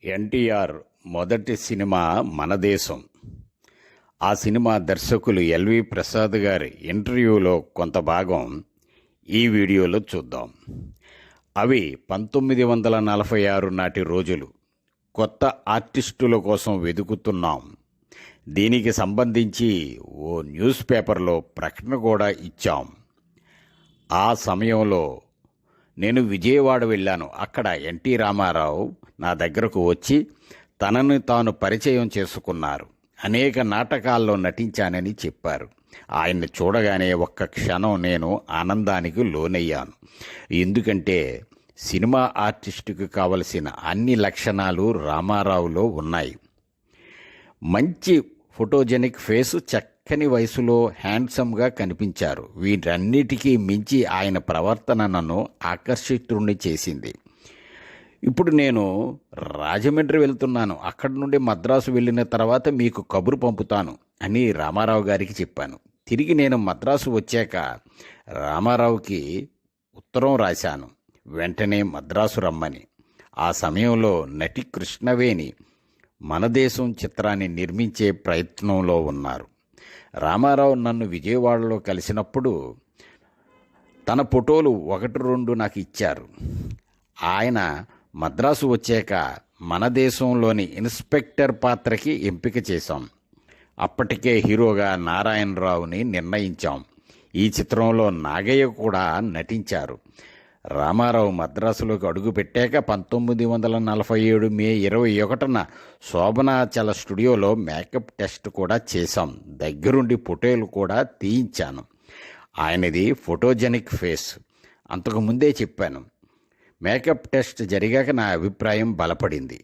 ఎన్టీఆర్ మొదటి సినిమా మన దేశం. ఆ సినిమా దర్శకులు ఎల్వి ప్రసాద్ గారి ఇంటర్వ్యూలో కొంత భాగం ఈ వీడియోలో చూద్దాం. అవి 1946 నాటి రోజులు. కొత్త ఆర్టిస్టుల కోసం వెతుకుతున్నాం. దీనికి సంబంధించి ఓ న్యూస్ పేపర్లో ప్రకటన కూడా ఇచ్చాం. ఆ సమయంలో నేను విజయవాడ వెళ్ళాను. అక్కడ ఎన్టీ రామారావు నా దగ్గరకు వచ్చి తనను తాను పరిచయం చేసుకున్నారు. అనేక నాటకాల్లో నటించానని చెప్పారు. ఆయన్ని చూడగానే ఒక్క క్షణం నేను ఆనందానికి లోనయ్యాను. ఎందుకంటే సినిమా ఆర్టిస్టుకు కావలసిన అన్ని లక్షణాలు రామారావులో ఉన్నాయి. మంచి ఫోటోజెనిక్ ఫేసు, చక్కని వయసులో హ్యాండ్సమ్గా కనిపించారు. వీటన్నిటికీ మించి ఆయన ప్రవర్తన నన్ను ఆకర్షితుడిని చేసింది. ఇప్పుడు నేను రాజమండ్రి వెళ్తున్నాను. అక్కడి నుండి మద్రాసు వెళ్ళిన తర్వాత మీకు కబురు పంపుతాను అని రామారావు గారికి చెప్పాను. తిరిగి నేను మద్రాసు వచ్చాక రామారావుకి ఉత్తరం రాశాను. వెంటనే మద్రాసు రమ్మని. ఆ సమయంలో నటి కృష్ణవేణి మన దేశం చిత్రాన్ని నిర్మించే ప్రయత్నంలో ఉన్నారు. రామారావు నన్ను విజయవాడలో కలిసినప్పుడు తన ఫోటోలు 1-2 నాకు ఇచ్చారు. ఆయన మద్రాసు వచ్చాక మన దేశంలోని ఇన్స్పెక్టర్ పాత్రకి ఎంపిక చేశాం. అప్పటికే హీరోగా నారాయణరావుని నిర్ణయించాం. ఈ చిత్రంలో నాగయ్య కూడా నటించారు. రామారావు మద్రాసులోకి అడుగుపెట్టాక 1947 మే 21న శోభనాచల స్టూడియోలో మేకప్ టెస్ట్ కూడా చేశాం. దగ్గరుండి ఫోటోలు కూడా తీయించాను. ఆయనది ఫోటోజెనిక్ ఫేస్. అంతకుముందే చెప్పాను. మేకప్ టెస్ట్ జరిగాక నా అభిప్రాయం బలపడింది.